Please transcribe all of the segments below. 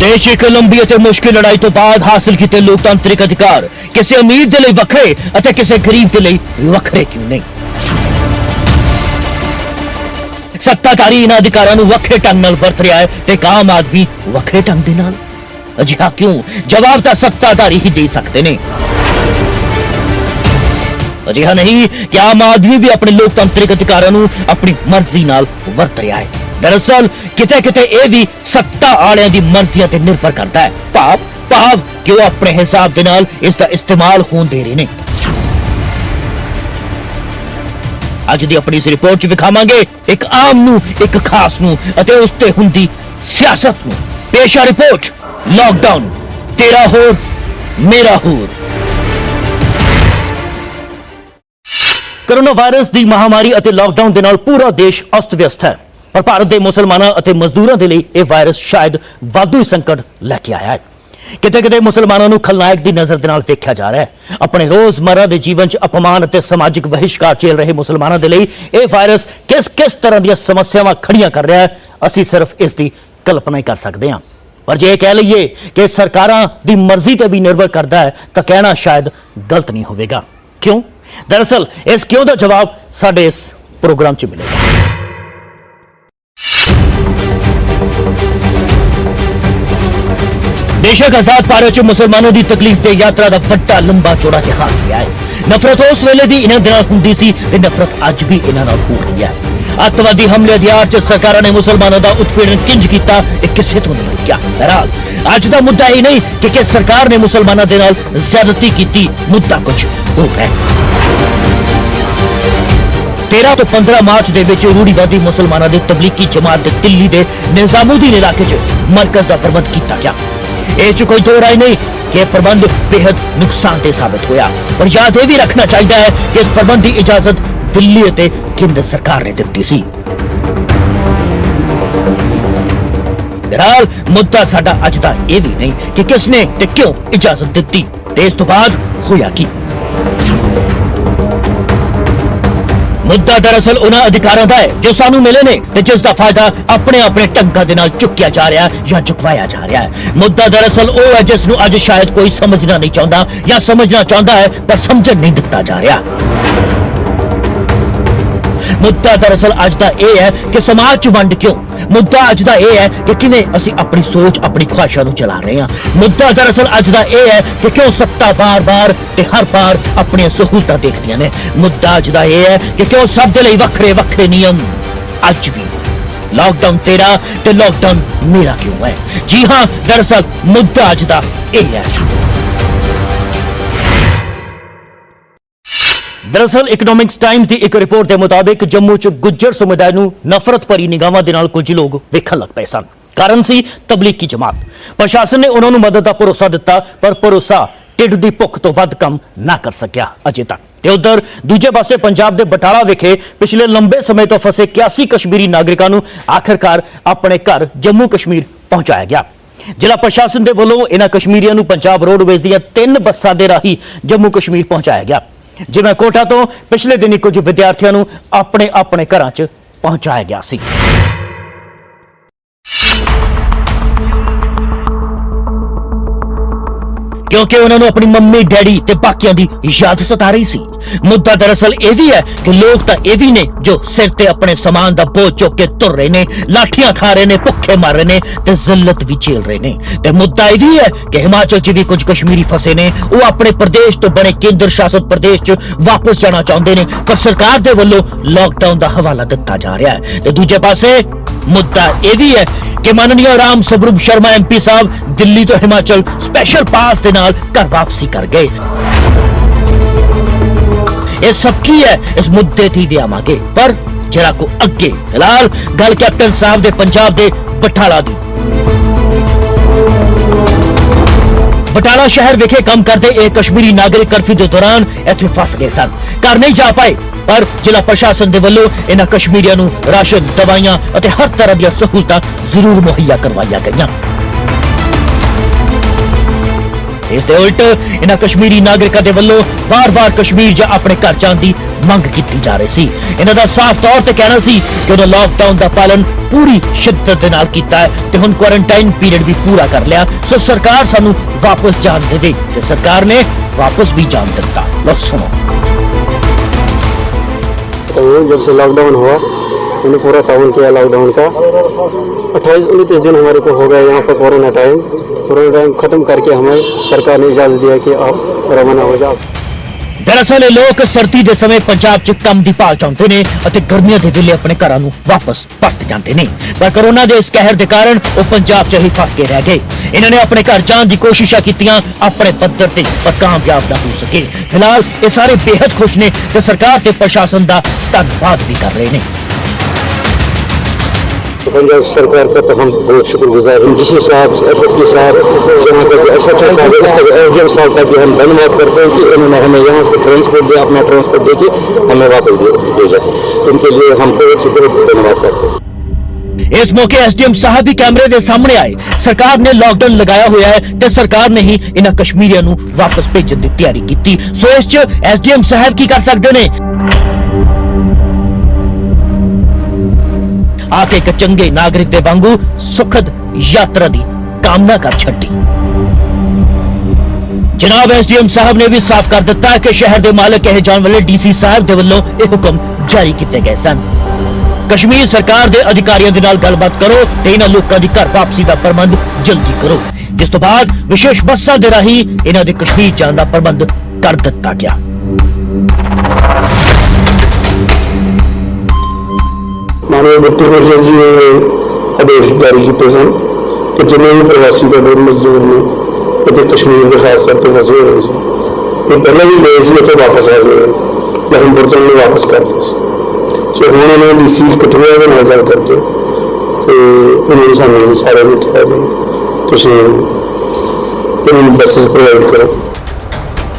देश एक लंबी और मुश्किल लड़ाई तो बाद हासिल किए लोकतांत्रिक अधिकार किसी अमीर के लिए वखरे और किसी गरीब के लिए वखरे क्यों नहीं। सत्ताधारी इन अधिकारों को वखरे ढंग नाल वरत रहा है ते आम आदमी वखरे ढंग दे नाल। अजिहा क्यों? जवाब तो सत्ताधारी ही दे सकते हैं। अजिहा नहीं कि आम आदमी भी अपने लोकतांत्रिक अधिकारों को अपनी मर्जी नाल वरत रहा है। दरअसल किते किते यह भी सत्ता वालियां दी मर्जियां ते निर्भर करता है। भाव कि वह अपने हिसाब दे नाल इसका इस्तेमाल होने दे रहे हैं। अज दी अपनी इस रिपोर्ट च विखावांगे एक आम नू एक खास नू अते उस ते हुंदी सियासत नू। पेश आ रिपोर्ट लॉकडाउन तेरा होर मेरा होर। कोरोना वायरस की महामारी और लॉकडाउन के नाल पूरा देश अस्त व्यस्त है, पर भारत के मुसलमानों और मजदूरों के लिए यह वायरस शायद वाधू संकट लैके आया है। किते किते मुसलमानों को खलनायक की नजर के नाल देखा जा रहा है। अपने रोजमर्रा के जीवन च अपमान और समाजिक बहिष्कार झेल रहे मुसलमानों के लिए यह वायरस किस किस तरह दी समस्यावां खड़ियां कर रहा है, असीं सिर्फ इसकी कल्पना ही कर सकते हैं। पर जे कह लीए कि सरकारां दी मर्जी ते भी निर्भर करता है तो कहना शायद गलत नहीं होगा। क्यों? दरअसल इस क्यों का जवाब साडे इस प्रोग्राम च मिलेगा। बेशक आजाद भारत च मुसलमानों की तकलीफ ते यात्रा का बड़ा लंबा चौड़ा इतिहास रहा है। नफरत उस वेले की इन्हां दिनां हुंदी सी ते नफरत अज भी इन्हां नाल हो रही है। अतवादी हमले दी आड़ च सरकारां ने मुसलमानों का उत्पीड़न किंज कीता इह किसे तो नहीं रुकिया। बहरहाल अज का मुद्दा यह नहीं कि सरकार ने मुसलमानों के नाल ज्यादती की, मुद्दा कुछ हो है। 13 तो 15 मार्च के विच रूढ़ीवादी मुसलमानों की तबलीगी जमात के दिल्ली के निजामुद्दीन इलाके च मरकज का प्रबंध किया गया। इस कोई दो राय नहीं कि यह प्रबंध बेहद नुकसानदेह साबित होया। और याद यह भी रखना चाहिए है कि इस प्रबंध की इजाजत दिल्ली और केंद्र सरकार ने दी सी। बहरहाल मुद्दा साडा अज दा यह भी नहीं कि किसने ते क्यों इजाजत दी ते इस तो बाद होया की। मुद्दा दरअसल उन्हां अधिकारों का है जो सानू मिले ने ते जिसका फायदा अपने अपने ढंगां दे नाल चुक्या जा रहा है या चुकवाया जा रहा है। मुद्दा दरअसल वो है जिसनू अज शायद कोई समझना नहीं चाहता या समझना चाहता है पर समझन नहीं दिता जा रहा। मुद्दा दरअसल अज दा यह है कि समाज च वंड क्यों। मुद्दा अज दा यह है कि किवें असीं अपनी सोच अपनी ख्वाहिशां नूं चला रहे हैं। मुद्दा दरअसल अज दा यह है कि क्यों सत्ता बार बार ते हर बार अपनी सहूलतां देखदियां ने। मुद्दा अज दा यह है कि क्यों सब दे लई वखरे वखरे नियम अज भी। लॉकडाउन तेरा ते लॉकडाउन मेरा क्यों है? जी हां, दरअसल मुद्दा अज दा यह है। दरअसल इकोनॉमिक्स टाइम्स की एक रिपोर्ट के मुताबिक जम्मू च गुज्जर समुदाय नूं नफरत भरी निगाहां दे नाल कुछ लोग वेखण लग पे सन। कारण सी तबलीगी जमात। प्रशासन ने उन्होंने मदद का भरोसा दिता पर भरोसा ढिड दी भुख तो वध कम ना कर सकिया अजे तक। ते उधर दूजे पासे पंजाब के बटाला विखे पिछले लंबे समय तो फसे 81 कश्मीरी नागरिकों नूं आखिरकार अपने घर जम्मू कश्मीर पहुंचाया गया। जिला प्रशासन के वलों इन्हां कश्मीरियों नूं पंजाब रोडवेज दी 3 बसां दे राही जम्मू कश्मीर पहुंचाया गया, जिन्हें कोटा तो पिछले दिन कुछ विद्यार्थियों को अपने अपने घर च पहुंचाया गया सी। क्योंकि उन्होंने अपनी मम्मी डैडी ते बाकियां दी याद सता रही सी। मुद्दा दरअसल यह भी है कि लोग तो यह भी ने जो सिर ते अपने समान दा बोझ चुक के तुर रहे ने, लाठियां खा रहे ने, भुखे मर रहे ने ते जिल्लत भी झेल रहे ने। ते मुद्दा यह भी है कि हिमाचल च भी कुछ कश्मीरी फसे ने, वो अपने प्रदेश तो बने केंद्र शासित प्रदेश च वापस जाना चाहते ने पर सरकार दे वल्लों लॉकडाउन का हवाला दिता जा रहा है। ते दूजे पासे मुद्दा यह भी है कि माननीय राम स्वरूप शर्मा MP साहब दिल्ली तो हिमाचल स्पेशल पास के नाल घर वापसी कर गए। ये सबकी है इस मुद्दे थी भी आवांगे पर जरा को अगे। फिलहाल गल कैप्टन साहब दे पंजाब दे बटाला दी। बटाला शहर विखे काम करते एक कश्मीरी नागरिक कर्फ्यू के दौरान इत्थे फस गए सन, घर नहीं जा पाए पर जिला प्रशासन के वलों इन्हां कश्मीरियों नूं राशन, दवाइयां और हर तरह दी सहूलतां जरूर मुहैया करवाई गईयां। ਇਸ ਦੇ ਉਲਟ ਇਹਨਾਂ ਕਸ਼ਮੀਰੀ ਨਾਗਰਿਕਾਂ ਦੇ ਵੱਲੋਂ ਵਾਰ-ਵਾਰ ਕਸ਼ਮੀਰ ਜਾਂ ਆਪਣੇ ਘਰ ਜਾਣ ਦੀ ਮੰਗ ਕੀਤੀ ਜਾ ਰਹੀ ਸੀ। ਇਹਨਾਂ ਦਾ ਸਾਫ਼ ਤੌਰ ਤੇ ਕਹਿਣਾ ਸੀ ਕਿ ਉਹਨਾਂ ਲਾਕਡਾਊਨ ਦਾ ਪਾਲਣ ਪੂਰੀ ਸ਼ਿੱਦਤ ਦੇ ਨਾਲ ਕੀਤਾ ਹੈ ਤੇ ਹੁਣ ਕੁਆਰੰਟਾਈਨ ਪੀਰੀਅਡ ਵੀ ਪੂਰਾ ਕਰ ਲਿਆ, ਸੋ ਸਰਕਾਰ ਸਾਨੂੰ ਵਾਪਸ ਜਾਣ ਦੇਵੇ ਤੇ ਸਰਕਾਰ ਨੇ वापस भी जान देता। लो सुनो। जब से लॉकडाउन हुआ उन्होंने पूरा ताउन किया लॉकडाउन का। 28-29 दिन हमारे को हो गए यहाँ पर कोरोना टाइम खत्म करके हमें सरकार ने इजाजत दिया कि आप रवाना हो जाओ। दरअसल लोग सर्दी के समय पंजाब च काम की भाल चाहते ने ਅਤੇ ਗਰਮੀਆਂ ਦੇ ਵੇਲੇ ਆਪਣੇ ਘਰਾਂ ਨੂੰ ਵਾਪਸ ਪਰਤ ਜਾਂਦੇ ਨੇ, ਪਰ ਕੋਰੋਨਾ ਦੇ ਇਸ ਕਹਿਰ ਦੇ ਕਾਰਨ ਉਹ ਪੰਜਾਬ 'ਚ ਹੀ ਫਸ ਕੇ ਰਹਿ ਗਏ। ਇਹਨਾਂ ਨੇ ਆਪਣੇ ਘਰ ਜਾਣ ਦੀ ਕੋਸ਼ਿਸ਼ਾਂ ਕੀਤੀਆਂ ਆਪਣੇ ਪੱਧਰ ਤੇ, ਪਰ ਕਾਮਯਾਬ ਨਾ ਹੋ ਸਕੇ। ਫਿਲਹਾਲ ਇਹ ਸਾਰੇ ਬੇहद ਖੁਸ਼ ਨੇ ਤੇ ਸਰਕਾਰ ਤੇ ਪ੍ਰਸ਼ਾਸਨ ਦਾ ਧੰਨਵਾਦ ਵੀ ਕਰ ਰਹੇ ਨੇ। पंजाब सरकार का तो हम बहुत शुक्रगुजार हैं। डीसी साहब, SSP साहब, यहाँ का SHO साहब, इसका SDM साहब का भी हम धन्यवाद करते हैं कि इन्होंने हमें यहाँ से ट्रांसपोर्ट दिया, अपना ट्रांसपोर्ट दे के हमें वापस भेजा। इनके लिए हम बहुत धन्यवाद करते हैं। इस मौके SDM साहब भी कैमरे के सामने आए। सरकार ने लॉकडाउन लगाया हुआ है ते सरकार ने ही इन्हां कश्मीरियों नूं वापस भेजण दी तैयारी की। सो इस च SDM साहब की कर सकते ने, आके एक चंगे नागरिक दे वांगू सुखद यात्रा दी कामना कर छड्डी। जनाब SDM साहब ने भी साफ कर दिता कि शहर दे मालक कहे जाने वाले DC साहब दे वल्लों ये हुक्म जारी किए गए सन। कश्मीर सरकार दे अधिकारियों दे नाल गलबात करो ते इन्हां लोकां दी घर वापसी दा प्रबंध जल्दी करो, जिस तो बाद विशेष बसां दे राही इन्हां दे कश्मीर जाण दा प्रबंध कर दिता गया। माननीय डिप्टी कमिश्नर जी ने आदेश जारी किए सन कि जिन्हें भी प्रवासी मजदूर ने इतने कश्मीर के खास तौर पर फसे हुए ये पहले भी गए थे, तो वापस आ गए लेकिन बर्तन में वापस करते सो हूँ उन्होंने DC कठुआ के नाल गल करके तो उन्होंने सानू सारे ने कहा तुम बसेस प्रोवाइड करो।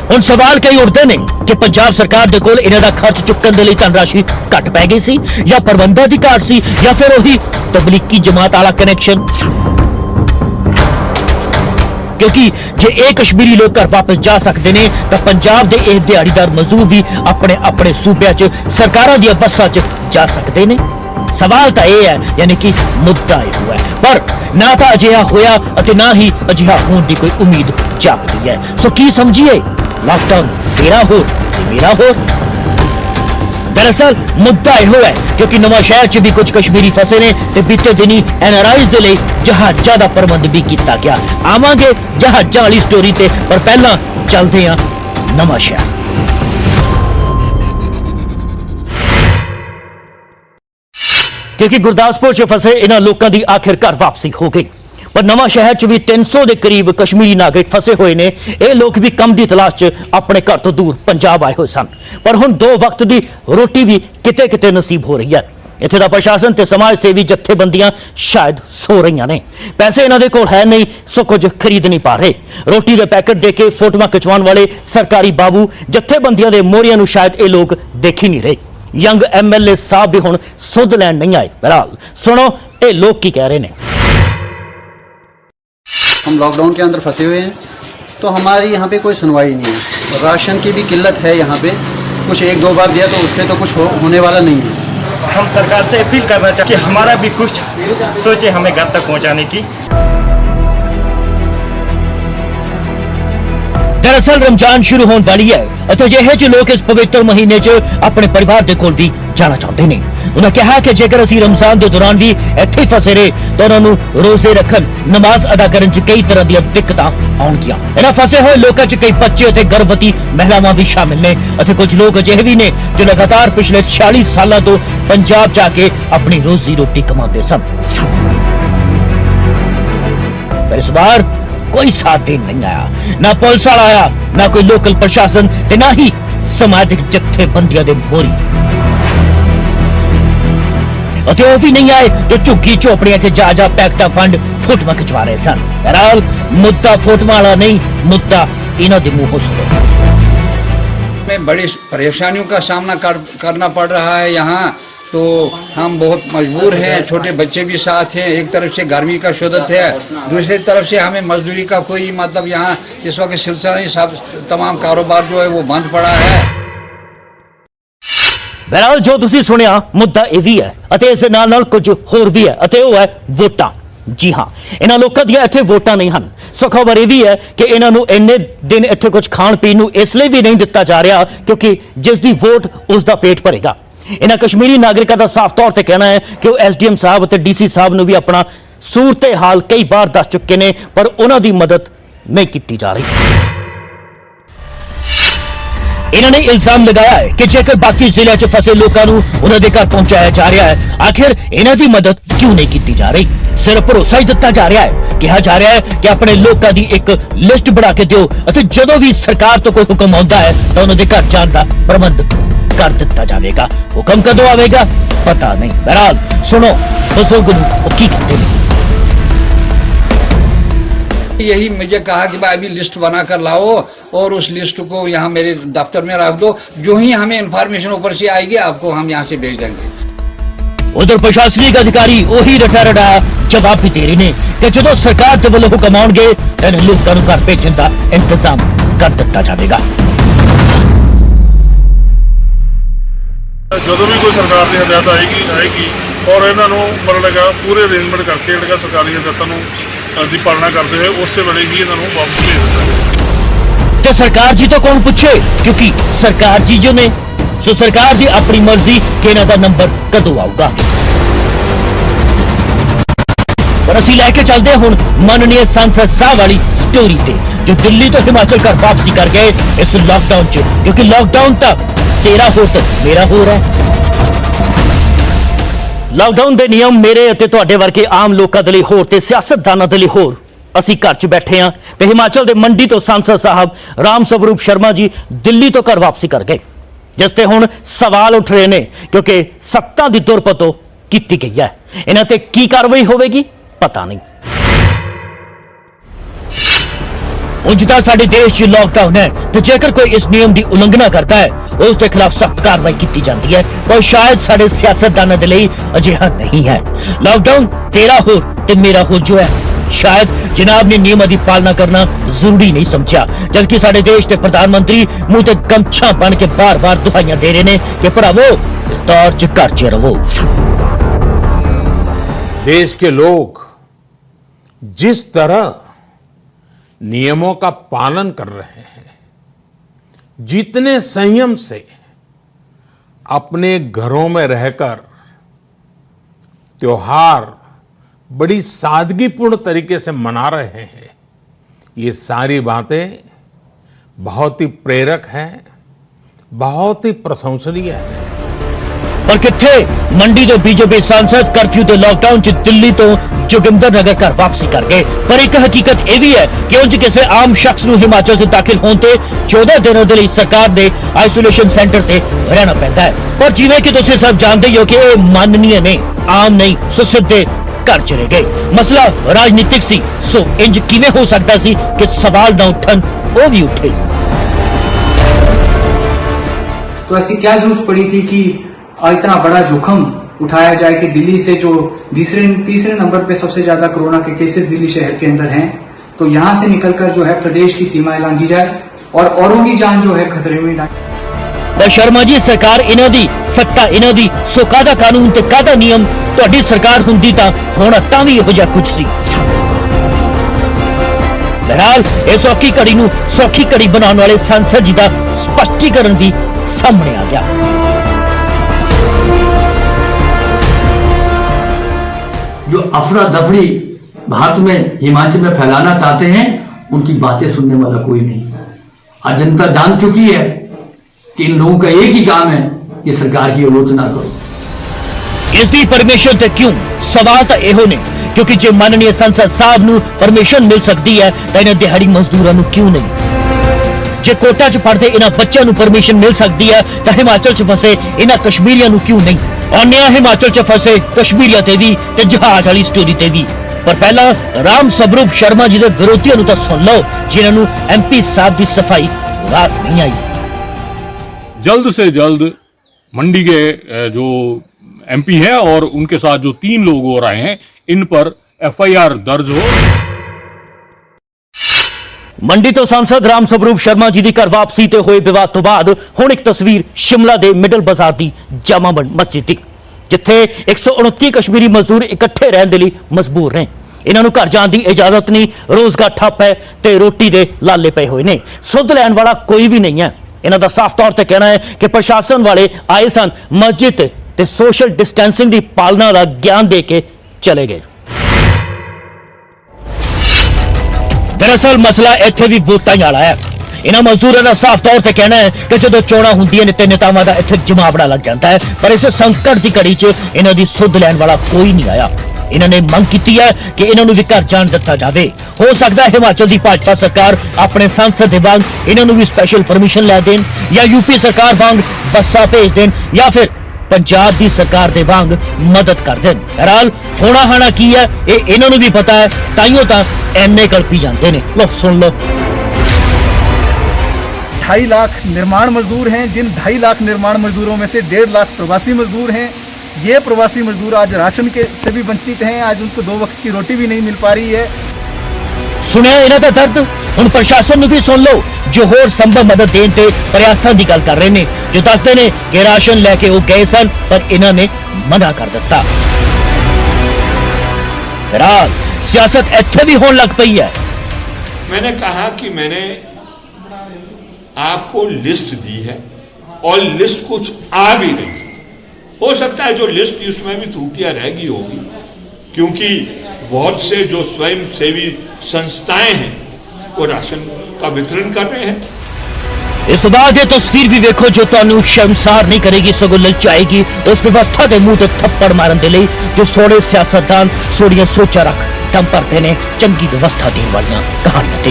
ਹੁਣ सवाल कई उठते ने कि पंजाब सरकार दे कोल इन्हां दा खर्च चुकण दे लई धनराशि घट पै गई सी या प्रबंधन दी घाट सी या फिर वही तबलीगी जमात वाला कनैक्शन। क्योंकि जे एक कश्मीरी लोग घर वापस जा सकते ने तो पंजाब दे इह दिहाड़ीदार मजदूर भी अपने अपने सूबे च सरकारां दी बसां च जा सकते ने। सवाल तो यह है, यानी कि मुद्दा यह हुआ है, पर ना तो अजिहा होया अते ना ही अजिहा होने की कोई उम्मीद जागती है। सो की समझिए, लॉकडाउन तेरा हो मेरा हो। दरअसल मुद्दा यह है क्योंकि नवा शहर च भी कुछ कश्मीरी फसे ने ते बीते दिनी NRIs दे लई जहाज़ां दा प्रबंध भी किया गया। आवांगे जहाज़ां वाली स्टोरी ते, पर पहला चलते हैं नवा शहर। क्योंकि गुरदासपुर च फसे इन्हां लोकां दी आखिर घर वापसी हो गई, पर नवा शहर च भी 300 के करीब कश्मीरी नागरिक फसे हुए ने। ये लोग भी कम की तलाश च अपने घर तो दूर पंजाब आए हुए सन, पर हुण 2 वक्त की रोटी भी किते किते नसीब हो रही है। इत्थे दा प्रशासन ते समाज सेवी जत्थेबंदियां शायद सो रही ने। पैसे इन्हां दे कोल है नहीं, सो कुछ खरीद नहीं पा रहे। रोटी के पैकेट दे के फोटोआं खिचवाउण वाले सरकारी बाबू जत्थेबंदियां दे मोहरियां नूं शायद ये लोग देख ही नहीं रहे। यंग MLA साहब भी हुण सुध लैण नहीं आए। बहरहाल सुनो ये लोग की कह रहे हैं। हम लॉकडाउन के अंदर फंसे हुए हैं तो हमारी यहाँ पे कोई सुनवाई नहीं है। राशन की भी किल्लत है यहाँ पे, कुछ 1-2 बार दिया तो उससे तो कुछ होने वाला नहीं है। हम सरकार से अपील करना चाहते कि हमारा भी कुछ सोचे हमें घर तक पहुँचाने की। दरअसल रमजान शुरू होने वाली है ਅਤੇ ਜਿਹੇ ਜਿਹੇ ਲੋਕ ਇਸ ਪਵਿੱਤਰ ਮਹੀਨੇ 'ਚ ਆਪਣੇ ਪਰਿਵਾਰ ਦੇ ਕੋਲ ਵੀ ਜਾਣਾ ਚਾਹੁੰਦੇ ਨੇ। ਉਹਨਾਂ ਕਿਹਾ ਕਿ ਜੇਕਰ ਅਸੀਂ ਰਮਜ਼ਾਨ ਦੇ ਦੌਰਾਨ ਵੀ ਇੱਥੇ ਹੀ ਫਸੇ ਰਹੇ ਤਾਂ ਉਹਨਾਂ ਨੂੰ ਰੋਜ਼ੇ ਰੱਖਣ, ਨਮਾਜ਼ ਅਦਾ ਕਰਨ 'ਚ ਕਈ ਤਰ੍ਹਾਂ ਦੀਆਂ ਦਿੱਕਤਾਂ ਆਉਣਗੀਆਂ। ਇਹਨਾਂ ਫਸੇ ਹੋਏ ਲੋਕਾਂ 'ਚ ਕਈ ਬੱਚੇ ਅਤੇ ਗਰਭਵਤੀ ਮਹਿਲਾਵਾਂ ਵੀ ਸ਼ਾਮਿਲ ਨੇ ਅਤੇ ਕੁਝ ਲੋਕ ਅਜਿਹੇ ਵੀ ਨੇ ਜੋ ਲਗਾਤਾਰ ਪਿਛਲੇ 46 ਸਾਲਾਂ ਤੋਂ ਪੰਜਾਬ ਜਾ ਕੇ ਆਪਣੀ ਰੋਜ਼ੀ ਰੋਟੀ ਕਮਾਉਂਦੇ ਸਨ। पर इस बार कोई साथ देन नहीं आया, ना पुलिस वाला आया, ना कोई लोकल प्रशासन ते ना ही समाजिक जत्थेबंदियां दे मोरी। ਅਤੇ ਉਹ ਵੀ नहीं आए जो झुग्गी झोपड़ियां च जा पैकटा फंड फोटोआं खिचवा रहे सन। बहरहाल मुद्दा फोटोआं वाला नहीं, मुद्दा इन्हां दे मूंहों सुनो। में बड़ी परेशानियों का सामना करना पड़ रहा है। यहाँ तो हम बहुत मजबूर हैं, छोटे बच्चे भी साथ हैं। एक तरफ से गर्मी का शिद्दत है, दूसरी तरफ से हमें मजदूरी का कोई मतलब यहाँ इस वक्त सिलसिला नहीं, सब तमाम कारोबार जो है वो बंद पड़ा है। ਬਹਰਾਲ ਜੋ ਤੁਸੀਂ ਸੁਣਿਆ ਮੁੱਦਾ ਇਹ ਵੀ ਹੈ ਅਤੇ ਇਸ ਦੇ ਨਾਲ ਕੁਝ ਹੋਰ ਵੀ ਹੈ ਅਤੇ ਉਹ ਹੈ ਵੋਟਾਂ। ਜੀ ਹਾਂ, ਇਹਨਾਂ ਲੋਕਾਂ ਦੀਆਂ ਇੱਥੇ ਵੋਟਾਂ ਨਹੀਂ ਹਨ। ਸੋ ਖਬਰ ਇਹ ਵੀ ਹੈ ਕਿ ਇਹਨਾਂ ਨੂੰ ਇੰਨੇ ਦਿਨ ਇੱਥੇ ਕੁਝ ਖਾਣ ਪੀਣ ਨੂੰ ਇਸ ਲਈ ਵੀ ਨਹੀਂ ਦਿੱਤਾ ਜਾ ਰਿਹਾ ਕਿਉਂਕਿ ਜਿਸ ਦੀ ਵੋਟ ਉਸ ਦਾ ਪੇਟ ਭਰੇਗਾ। ਇਹਨਾਂ ਕਸ਼ਮੀਰੀ ਨਾਗਰਿਕਾਂ ਦਾ ਸਾਫ਼ ਤੌਰ ਤੇ ਕਹਿਣਾ ਹੈ ਕਿ ਉਹ ਐਸਡੀਐਮ ਸਾਹਿਬ ਅਤੇ ਡੀਸੀ ਸਾਹਿਬ ਨੂੰ ਵੀ ਆਪਣਾ ਸੂਰਤੇ ਹਾਲ ਕਈ ਵਾਰ ਦੱਸ ਚੁੱਕੇ ਨੇ ਪਰ ਉਹਨਾਂ ਦੀ ਮਦਦ ਨਹੀਂ ਕੀਤੀ ਜਾ ਰਹੀ। ਇਹਨਾਂ ਨੇ ਇਲਜ਼ਾਮ ਲਗਾਇਆ ਹੈ ਕਿ ਜੇਕਰ ਬਾਕੀ ਜ਼ਿਲ੍ਹਿਆਂ 'ਚ ਫਸੇ ਲੋਕਾਂ ਨੂੰ ਉਹਨਾਂ ਦੇ ਘਰ ਪਹੁੰਚਾਇਆ ਜਾ ਰਿਹਾ ਹੈ, ਆਖਿਰ ਇਹਨਾਂ ਦੀ ਮਦਦ ਕਿਉਂ ਨਹੀਂ ਕੀਤੀ ਜਾ ਰਹੀ? ਸਿਰਫ ਭਰੋਸਾ ਹੀ ਦਿੱਤਾ ਜਾ ਰਿਹਾ ਹੈ, ਕਿਹਾ ਜਾ ਰਿਹਾ ਹੈ ਕਿ ਆਪਣੇ ਲੋਕਾਂ ਦੀ ਇੱਕ ਲਿਸਟ ਬਣਾ ਕੇ ਦਿਓ ਅਤੇ ਜਦੋਂ ਵੀ ਸਰਕਾਰ ਤੋਂ ਕੋਈ ਹੁਕਮ ਆਉਂਦਾ ਹੈ ਤਾਂ ਉਹਨਾਂ ਦੇ ਘਰ ਜਾਣ ਦਾ ਪ੍ਰਬੰਧ ਕਰ ਦਿੱਤਾ ਜਾਵੇਗਾ। ਹੁਕਮ ਕਦੋਂ ਆਵੇਗਾ ਪਤਾ ਨਹੀਂ। ਬਹਰਾਲ ਸੁਣੋ ਬਜ਼ੁਰਗ ਨੂੰ ਉਹ ਕੀ ਕਹਿੰਦੇ ਨੇ। यही मुझे कहा कि भाई अभी लिस्ट बना कर लाओ और उस लिस्ट को यहाँ मेरे दफ्तर में रख दो, जो ही हमें इन्फॉर्मेशन ऊपर से आएगी आपको हम यहाँ से भेज देंगे। उधर प्रशासनिक अधिकारी ਉਹੀ ਰਟਾ ਰਟਾ ਜਵਾਬ ਵੀ ਦੇ ਰਹੇ ਨੇ ਕਿ ਜਦੋਂ ਸਰਕਾਰ ਦੇ ਵੱਲੋਂ ਹੁਕਮ ਆਉਣਗੇ ਤਾਂ ਲੋਕਾਂ ਨੂੰ ਘਰ ਭੇਜਣ ਦਾ ਇੰਤਜ਼ਾਮ ਕਰ ਦਿੱਤਾ ਜਾਵੇਗਾ। ਜਦੋਂ ਵੀ ਕੋਈ ਸਰਕਾਰ ਦੀ ਹਦਾਇਤ ਆਏਗੀ ਔਰ ਇਹਨਾਂ ਨੂੰ ਮਤਲਬ ਪੂਰੇ ਅਰੇਂਜਮੈਂਟ ਕਰਕੇ ਜਿਹੜਾ ਸਰਕਾਰੀ ਹਦਾਇਤਾਂ ਨੂੰ ਦੀ ਪਾਲਣਾ ਕਰਦੇ ਹੋਏ ਉਸੇ ਵੇਲੇ ਹੀ ਇਹਨਾਂ ਨੂੰ ਵਾਪਸ ਭੇਜ ਦਿੱਤਾ ਜਾਵੇ। ਤੇ ਸਰਕਾਰ ਜੀ ਤੋਂ ਕੌਣ ਪੁੱਛੇ ਕਿਉਂਕਿ ਸਰਕਾਰ ਜੀ ਜੋ ਨੇ ਸੋ ਸਰਕਾਰ ਦੀ ਆਪਣੀ ਮਰਜ਼ੀ ਕਿ ਇਹਨਾਂ ਦਾ ਨੰਬਰ ਕਦੋਂ ਆਊਗਾ। ਪਰ ਅਸੀਂ ਲੈ ਕੇ ਚੱਲਦੇ ਹੁਣ ਮਾਨਨੀय सांसद साहब वाली स्टोरी ਤੇ ਜੋ ਦਿੱਲੀ ਤੋਂ ਹਿਮਾਚਲ ਘਰ ਵਾਪਸੀ ਕਰ ਗਏ ਇਸ ਲॉकडाउन 'ਚ ਕਿਉਂਕਿ लॉकडाउन ਤਾਂ ਤੇਰਾ ਹੋਰ ਤੇ ਮੇਰਾ ਹੋਰ ਹੈ। लॉकडाउन ਦੇ ਨਿਯਮ ਮੇਰੇ ਅਤੇ ਤੁਹਾਡੇ ਵਰਗੇ ਆਮ ਲੋਕਾਂ ਦੇ ਲਈ ਹੋਰ ਤੇ ਸਿਆਸਤਦਾਨਾਂ ਦੇ ਲਈ ਹੋਰ। ਅਸੀਂ ਘਰ 'ਚ ਬੈਠੇ ਹਾਂ ਤੇ ਹਿਮਾਚਲ ਦੇ ਮੰਡੀ ਤੋਂ सांसद ਸਾਹਿਬ ਰਾਮ ਸਵਰੂਪ ਸ਼ਰਮਾ ਜੀ ਦਿੱਲੀ ਤੋਂ ਘਰ ਵਾਪਸੀ ਕਰ ਗਏ ਜਿਸ ਤੇ ਹੁਣ ਸਵਾਲ ਉੱਠ ਰਹੇ ਨੇ ਕਿਉਂਕਿ ਸੱਤਾ ਦੀ ਦੁਰਵਰਤੋਂ ਕੀਤੀ ਗਈ ਹੈ। ਇਹਨਾਂ ਤੇ ਕੀ ਕਾਰਵਾਈ ਹੋਵੇਗੀ ਪਤਾ ਨਹੀਂ। ਉਂਝ ਤਾਂ ਸਾਡੇ ਦੇਸ਼ 'ਚ ਲॉकडाउन ਹੈ ਤੇ ਜੇਕਰ ਕੋਈ ਇਸ ਨਿਯਮ ਦੀ ਉਲੰਘਣਾ ਕਰਦਾ ਹੈ ਉਸ ਦੇ ਖਿਲਾਫ ਸਖਤ ਕਾਰਵਾਈ ਕੀਤੀ ਜਾਂਦੀ ਹੈ ਪਰ ਸ਼ਾਇਦ ਸਾਡੇ ਸਿਆਸਤਦਾਨਾਂ ਦੇ ਲਈ ਅਜਿਹਾ ਨਹੀਂ ਹੈ। लॉकडाउन तेरा हो ते मेरा हो जो है शायद जनाब ने नियमों की पालना करना जरूरी नहीं समझा जबकि साडे देश के प्रधानमंत्री मुंह ते गमछा बन के बार बार दुहाइयां दे रहे हैं कि भरावो इस दौर च घर च रहो। देश के लोग जिस तरह नियमों का पालन कर रहे हैं, जितने संयम से अपने घरों में रहकर त्योहार बड़ी सादगीपूर्ण तरीके से मना रहे हैं, ये सारी बातें बहुत ही प्रेरक हैं, बहुत ही प्रशंसनीय है। पर किथे मंडी तो बीजेपी सांसद कर्फ्यू के लॉकडाउन च दिल्ली तो जोगिंदर नगर घर वापसी कर गए पर एक हकीकत यह भी है कि उंज किसी आम शख्स ਨੂੰ हिमाचल से दाखिल होने ते 14 दिनों के लिए सरकार के आइसोलेशन सेंटर से रहना पैंदा है। पर जिवें कि तुसीं सब जानते ही हो कि ये माननीय ने आम नहीं सो सीधे घर चले गए। मसला राजनीतिक सी सो इंज किवें हो सकता सी कि सवाल न उठन वो भी उठे। तो ऐसी क्या जरूरत पड़ी थी कि इतना बड़ा जोखम उठाया जाए कि दिल्ली से जो तीसरे नंबर पे सबसे ज्यादा कोरोना के केसेस दिल्ली शहर के अंदर हैं, तो यहां से निकलकर जो है प्रदेश की सीमाएं लांघी जाए और औरों की जान जो है खतरे में डाली। पर शर्मा जी सरकार इन्हां दी सत्ता इन्हां दी सो कादा कानून ते कादा नियम तुहाडी सरकार हुंदी तां हुण तां भी इहो जिहा कुछ सी। बहरहाल इस औखी घड़ी नूं सौखी घड़ी बनाउण वाले सांसद जी दा स्पष्टीकरण भी सामने आ गया। जो अफरा दफड़ी भारत में हिमाचल में फैलाना चाहते हैं उनकी बातें सुनने वाला कोई नहीं। आज जनता जान चुकी है कि इन लोगों का एक ही काम है कि सरकार की आलोचना करो। इसकी परमिशन ते क्यों सवाल तो यहो ने क्योंकि जे माननीय सांसद साहब नूं परमिशन मिल सकती है तो इन्हां दिहाड़ी मजदूरां नूं क्यों नहीं। जे कोटा च पढ़दे इन्हां बच्चों नूं परमिशन मिल सकती है तो हिमाचल च फसे इन्हां कश्मीरियां नूं क्यों नहीं। आने हिमाचल च फसे कश्मीरिया ते भी ते जहाज वाली स्टोरी ते भी। पर पहला राम स्वरूप शर्मा जी के विरोधियों नूं तां सुन लो जिन्होंने MP साहब की सफाई रास नहीं आई। जल्द से जल्द मंडी के जो एमपी हैं और उनके साथ जो 3 लोग और आए हैं, इन पर एफआईआर दर्ज हो। ਮੰਡੀ ਤੋਂ सांसद राम स्वरूप शर्मा जी ਦੀ ਘਰ ਵਾਪਸੀ ਤੇ ਹੋਏ ਵਿਵਾਦ ਤੋਂ ਬਾਅਦ ਹੁਣ ਇੱਕ ਤਸਵੀਰ ਸ਼ਿਮਲਾ ਦੇ ਮਿਡਲ ਬਾਜ਼ਾਰ ਦੀ ਜਾਮਾ ਮਸਜਿਦ ਦੀ, ਜਿੱਥੇ 129 ਕਸ਼ਮੀਰੀ ਮਜ਼ਦੂਰ ਇਕੱਠੇ ਰਹਿਣ ਦੇ ਲਈ ਮਜਬੂਰ ਨੇ। ਇਹਨਾਂ ਨੂੰ ਘਰ ਜਾਣ ਦੀ ਇਜਾਜ਼ਤ ਨਹੀਂ, ਰੋਜ਼ਗਾਰ ਠੱਪ ਹੈ ਤੇ ਰੋਟੀ ਦੇ ਲਾਲੇ ਪਏ ਹੋਏ ਨੇ। ਸੁੱਧ ਲੈਣ ਵਾਲਾ ਕੋਈ ਵੀ ਨਹੀਂ ਹੈ। ਇਹਨਾਂ ਦਾ ਸਾਫ਼ ਤੌਰ ਤੇ ਕਹਿਣਾ ਹੈ ਕਿ ਪ੍ਰਸ਼ਾਸਨ ਵਾਲੇ ਆਏ ਸਨ, ਮਸਜਿਦ ਤੇ ਸੋਸ਼ਲ ਡਿਸਟੈਂਸਿੰਗ ਦੀ ਪਾਲਣਾ ਦਾ ਗਿਆਨ ਦੇ ਕੇ ਚਲੇ ਗਏ। दरअसल मसला इत्थे भी वोटां वाला है। इन्हां मजदूरों का साफ तौर पर कहना है कि जो चोणां हुंदियां ने ते नेतावां दा इत्थे जमावड़ा लग जाता है, पर इस संकट की घड़ी च इन्हां दी सुध लैण वाला कोई नहीं आया। इन्होंने मंग की है कि इन्हां नूं भी घर जाण दित्ता जावे। हो सकता है हिमाचल की भाजपा सरकार अपने सांसद दे वांग इन्हां नूं भी स्पैशल परमिशन लै देन, या यूपी सरकार वांग बसां भेज देन, या फिर पंजाब की सरकार दे वांग मदद कर देन। बहरहाल होना हाना की है ये इन्हां नूं भी पता है, ताइयों तां एने कल्पी जाते हैं। लो सुन लो। 2.5 लाख निर्माण मजदूर हैं, जिन 2.5 लाख निर्माण मजदूरों में से 1.5 लाख प्रवासी मजदूर हैं। ये प्रवासी मजदूर आज राशन के से भी वंचित हैं, आज उनको 2 वक्त की रोटी भी नहीं मिल पा रही है। सुनिया इन्हां दा दर्द, हुण प्रशासन नूं भी सुन लो जो होर संभव मदद देण ते प्रयासां दी गल कर रहे ने, जो दसदे ने कि राशन लैके वो गए सन पर इन्हां ने मना कर दिता। बहरहाल सियासत इत्थे भी होने लग पई है। मैंने कहा कि मैंने आपको लिस्ट दी है और लिस्ट कुछ आ भी गई। हो सकता है जो लिस्ट उसमें भी त्रुटियां रह गई होगी, क्योंकि बहुत से जो स्वयं सेवी संस्थाएं हैं वो राशन का वितरण कर रहे हैं। इस तो बाद ये तस्वीर भी देखो जो तुहानू शर्मसार नहीं करेगी, सगों ललचाएगी। उस व्यवस्था के मुंह ते थप्पड़ मारन दे लई जो सोड़े सियासतदान सोड़ियां सोचा रख दम भरते ने चंगी व्यवस्था देने वाली कहानियां ते।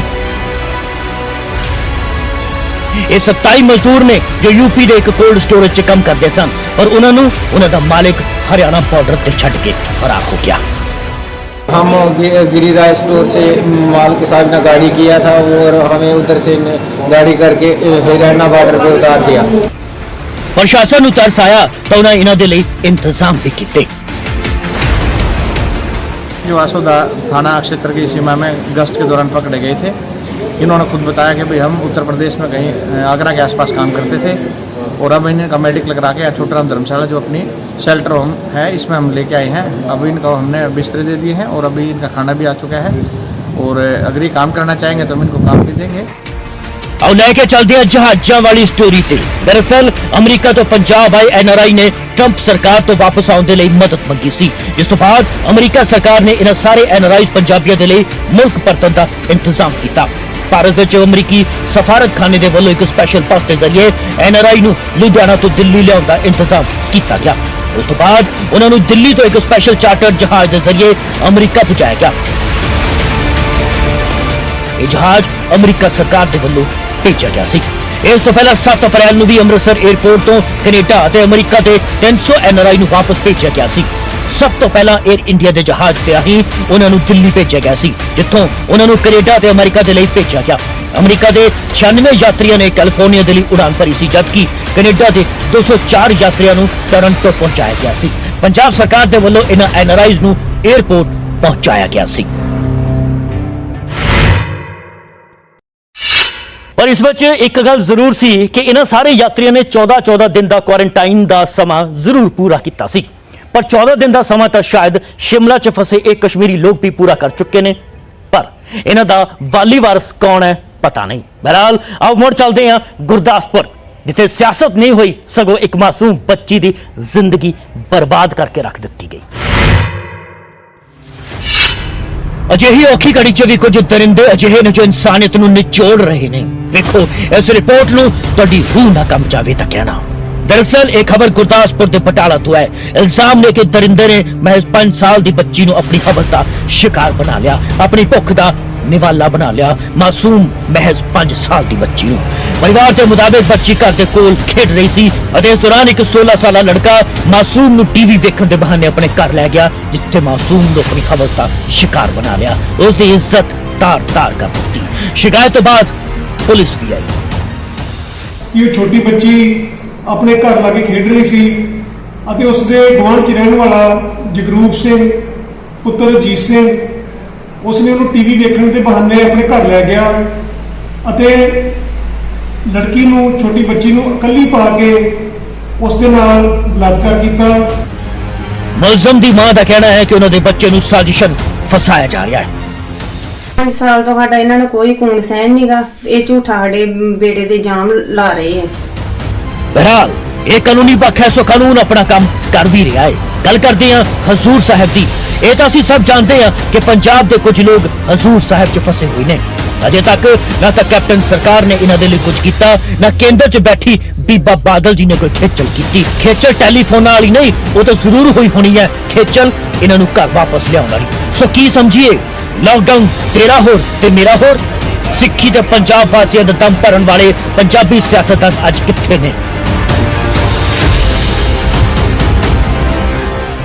ये 27 मजदूर ने जो यूपी के एक कोल्ड स्टोरेज च काम करते सन, पर उन्होंने उन्होंने मालिक हरियाणा बॉर्डर से छड़ के फरार हो गया। हम गिरिराज स्टोर से माल के साथ ने गाड़ी किया था और हमें उधर से गाड़ी करके हरियाणा बॉर्डर पे उतार दिया। प्रशासन नूं तरस आया तो उन्हें इन्हां दे लई इंतजाम भी कीते। जो आसोदा थाना क्षेत्र की सीमा में गश्त के दौरान पकड़े गए थे, इन्होंने खुद बताया कि भाई हम उत्तर प्रदेश में कहीं आगरा के आसपास काम करते थे और अब इनका मेडिकल करा के छोटा धर्मशाला जो अपनी शेल्टर होम है इसमें हम लेके आए हैं। अभी इनको हमने बिस्तर दे दिए हैं और अभी इनका खाना भी आ चुका है और अगर ये काम करना चाहेंगे तो हम इनको काम भी देंगे। और लेके चलते हैं जहाजा वाली स्टोरी ते। दरअसल अमरीका तो पंजाब आए एनआरआई ने ट्रंप सरकार तो वापस आने के लिए मदद मंगी सी, जिस तो बाद अमरीका सरकार ने इन सारे एनआरआई पंजाबियों के लिए मुल्क परतन का इंतजाम किया। भारत में अमरीकी सफारत खाने के वालों एक स्पैशल बस के जरिए एनआरआई नूं लुधियाना तो दिल्ली लियाउण दा इंतजाम किया गया। उस तो बाद उन्होंने दिल्ली तो एक स्पैशल चार्टर जहाज के जरिए अमरीका पहुंचाया गया। यह जहाज अमरीका सरकार के वालों भेजा गया सी। इस तो पहला 7 अप्रैल नूं भी अमृतसर एयरपोर्ट तो कनेडा ते अमरीका के 300 एनआरआई नूं वापस भेजा गया सी। सब तो पहला एयर इंडिया के जहाज से ही उन्होंने दिल्ली भेजा गया सी, जिथों उन्होंने कनेडा ते अमरीका के लिए भेजा गया। अमरीका के 96 यात्रियों ने कैलिफोर्निया के लिए उड़ान भरी सी, जबकि कनेडा के 204 यात्रियों को टोरंटो पहुंचाया गया सी। पंजाब सरकार के वालों इन एनआरआईज नूं एयरपोर्ट पहुंचाया गया सी। पर इस विच एक गल जरूर सी कि इन्हां सारे यात्रियों ने 14 दिन का क्वारंटाइन का समा जरूर पूरा किया सी, पर 14 दिन का समा तो शायद शिमला च फसे एक कश्मीरी लोग भी पूरा कर चुके ने, पर इन्हां दा वाली वारस कौन है पता नहीं। बहरहाल आओ मुड़ चलते हैं गुरदासपुर, जिथे सियासत नहीं हुई सगों एक मासूम बच्ची की जिंदगी बर्बाद करके रख दी गई। अजिही औखी घड़ी च भी कुछ दरिंदे अजिहे ने जो इंसानियत नूं निचोड़ रहे ने। देखो इस रिपोर्ट नूं तुहाडी रूह ना कंब जावे तां कहना। दरअसल एक खबर गुरदासपुर के बटाला तो है। इल्जाम ने कि दरिंदे ने महज 5 साल की बच्ची नूं अपनी हवस का शिकार बना लिया, अपनी भुख का निवाला बना लिया। मासूम महज 5 साल की बच्ची नूं। परिवार के मुताबिक बच्ची घर के कोल खेड रही सी और इस दौरान एक 16 साल लड़का मासूम नूं टीवी देखने के बहाने अपने घर लै गया, जिथे मासूम ने अपनी हवस का शिकार बना लिया। उसकी इज्जत तार तार कर दी। शिकायत तो बाद पुलिस भी आई। ये छोटी बच्ची अपने घर लाके खेड रही सी ਅਤੇ ਉਸ ਦੇ ਗੁਆਂਢ 'ਚ ਰਹਿਣ ਵਾਲਾ ਜਗਰੂਪ ਸਿੰਘ ਪੁੱਤਰ ਅਜੀਤ ਸਿੰਘ ਉਸਨੇ ਉਹਨੂੰ ਟੀਵੀ ਵੇਖਣ ਦੇ ਬਹਾਨੇ ਆਪਣੇ ਘਰ ਲੈ ਗਿਆ ਅਤੇ ਲੜਕੀ ਨੂੰ ਛੋਟੀ ਬੱਚੀ ਨੂੰ ਇਕੱਲੀ ਪਾ ਕੇ ਉਸ ਦੇ ਨਾਲ ਬਲਾਤਕਾਰ ਕੀਤਾ। ਮੁਲਜ਼ਮ ਦੀ ਮਾਂ ਦਾ ਕਹਿਣਾ ਹੈ ਕਿ ਉਹਨਾਂ ਦੇ ਬੱਚੇ ਨੂੰ ਸਾਜ਼ਿਸ਼ਨ ਫਸਾਇਆ ਜਾ ਰਿਹਾ ਹੈ। 5 ਸਾਲ ਤੋਂ ਸਾਡਾ ਇਹਨਾਂ ਨੂੰ ਕੋਈ ਕੂਣ ਸਹਿਣ ਨਹੀਂਗਾ, ਇਹ ਝੂਠਾ ਸਾਡੇ ਬੇਟੇ ਤੇ ਇਲਜ਼ਾਮ ਲਾ ਰਹੇ ਹੈ। ਬਹਰਾਲ ਇਹ ਕਾਨੂੰਨੀ ਪੱਖ ਹੈ, ਸੋ ਕਾਨੂੰਨ ਆਪਣਾ ਕੰਮ ਕਰ ਵੀ ਰਿਹਾ ਹੈ। ਗੱਲ ਕਰਦੇ ਹਾਂ ਹਜ਼ੂਰ ਸਾਹਿਬ ਦੀ। ਇਹ ਤਾਂ ਅਸੀਂ ਸਭ ਜਾਣਦੇ ਹਾਂ ਕਿ ਪੰਜਾਬ ਦੇ ਕੁਝ ਲੋਕ ਹਜ਼ੂਰ ਸਾਹਿਬ 'ਚ ਫਸੇ ਹੋਏ ਨੇ। ਅਜੇ ਤੱਕ ਨਾ ਤਾਂ ਕੈਪਟਨ ਸਰਕਾਰ ਨੇ ਇਹਨਾਂ ਦੇ ਲਈ ਕੁਝ ਕੀਤਾ, ਨਾ ਕੇਂਦਰ 'ਚ ਬੈਠੀ ਬੀਬਾ ਬਾਦਲ ਜੀ ਨੇ ਕੋਈ ਖੇਚਲ ਕੀਤੀ। ਖੇਚਲ ਟੈਲੀਫੋਨਾਂ ਵਾਲੀ ਨਹੀਂ, ਉਹ ਤਾਂ ਜ਼ਰੂਰ ਹੋਈ ਹੋਣੀ ਹੈ, ਖੇਚਲ ਇਹਨਾਂ ਨੂੰ ਘਰ ਵਾਪਸ ਲਿਆਉਣ ਵਾਲੀ। ਸੋ ਕੀ ਸਮਝੀਏ, ਲਾਕਡਾਊਨ ਤੇਰਾ ਹੋਰ ਤੇ ਮੇਰਾ ਹੋਰ। ਸਿੱਖੀ ਤੇ ਪੰਜਾਬ ਵਾਸੀਆਂ ਦਾ ਦਮ ਭਰਨ ਵਾਲੇ ਪੰਜਾਬੀ ਸਿਆਸਤਦਾਨ ਅੱਜ ਕਿੱਥੇ ਨੇ?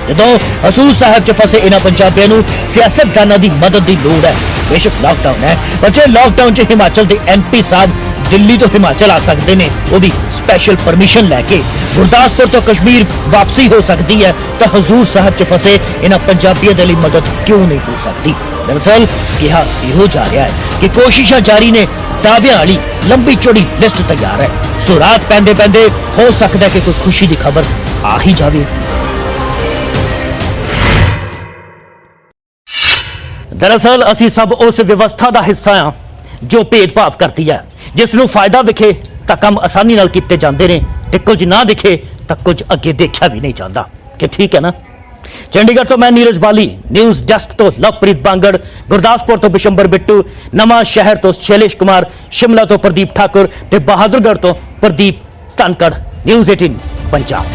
ਜਦੋਂ ਹਜ਼ੂਰ ਸਾਹਿਬ 'ਚ ਫਸੇ ਇਹਨਾਂ ਪੰਜਾਬੀਆਂ ਨੂੰ ਸਿਆਸਤਦਾਨਾਂ ਦੀ ਮਦਦ ਦੀ ਲੋੜ ਹੈ। ਬੇਸ਼ੱਕ ਲਾਕਡਾਊਨ ਹੈ, ਪਰ ਜੇ ਲਾਕਡਾਊਨ 'ਚ ਹਿਮਾਚਲ ਦੇ MP ਸਾਹਿਬ ਦਿੱਲੀ ਤੋਂ ਹਿਮਾਚਲ ਆ ਸਕਦੇ ਨੇ, ਉਹ ਵੀ ਸਪੈਸ਼ਲ ਪਰਮਿਸ਼ਨ ਲੈ ਕੇ, ਗੁਰਦਾਸਪੁਰ ਤੋਂ ਕਸ਼ਮੀਰ ਵਾਪਸੀ ਹੋ ਸਕਦੀ ਹੈ, ਤਾਂ ਹਜ਼ੂਰ ਸਾਹਿਬ 'ਚ ਫਸੇ ਇਹਨਾਂ ਪੰਜਾਬੀਆਂ ਦੇ ਲਈ ਮਦਦ ਕਿਉਂ ਨਹੀਂ ਹੋ ਸਕਦੀ? ਦਰਅਸਲ ਕਿਹਾ ਇਹੋ ਜਾ ਰਿਹਾ ਹੈ ਕਿ ਕੋਸ਼ਿਸ਼ਾਂ ਜਾਰੀ ਨੇ, ਦਾਅਵਿਆਂ ਵਾਲੀ ਲੰਬੀ ਚੌੜੀ ਲਿਸਟ ਤਿਆਰ ਹੈ। ਸੋ ਰਾਤ ਪੈਂਦੇ ਪੈਂਦੇ ਹੋ ਸਕਦਾ ਕਿ ਕੋਈ ਖੁਸ਼ੀ ਦੀ ਖਬਰ ਆ ਹੀ ਜਾਵੇ। दरअसल ਅਸੀਂ ਸਭ ਉਸ ਵਿਵਸਥਾ ਦਾ ਹਿੱਸਾ ਹਾਂ ਜੋ ਭੇਦਭਾਵ ਕਰਦੀ ਹੈ। ਜਿਸ ਨੂੰ ਫਾਇਦਾ ਦਿਖੇ ਤਾਂ ਕੰਮ ਆਸਾਨੀ ਨਾਲ ਕੀਤੇ ਜਾਂਦੇ ਨੇ, ਤੇ ਕੁਝ ਨਾ ਦਿਖੇ ਤਾਂ ਕੁਝ ਅੱਗੇ ਦੇਖਿਆ ਵੀ ਨਹੀਂ ਜਾਂਦਾ। ਕਿ ਠੀਕ ਹੈ ਨਾ? ਚੰਡੀਗੜ੍ਹ ਤੋਂ ਮੈਂ ਨੀਰਜ ਬਾਲੀ, ਨਿਊਜ਼ ਡੈਸਕ ਤੋਂ ਲਵਪ੍ਰੀਤ ਬਾਂਗੜ, ਗੁਰਦਾਸਪੁਰ ਤੋਂ ਬਿਸ਼ੰਬਰ ਬਿੱਟੂ, ਨਵਾਂ ਸ਼ਹਿਰ ਤੋਂ ਸ਼ੈਲੇਸ਼ ਕੁਮਾਰ, ਸ਼ਿਮਲਾ ਤੋਂ ਪ੍ਰਦੀਪ ਠਾकुर ਤੇ ਬਹਾਦਰਗੜ੍ਹ ਤੋਂ ਪ੍ਰਦੀਪ ਧਨਕੜ। ਨਿਊਜ਼ 18 ਪੰਜਾਬ।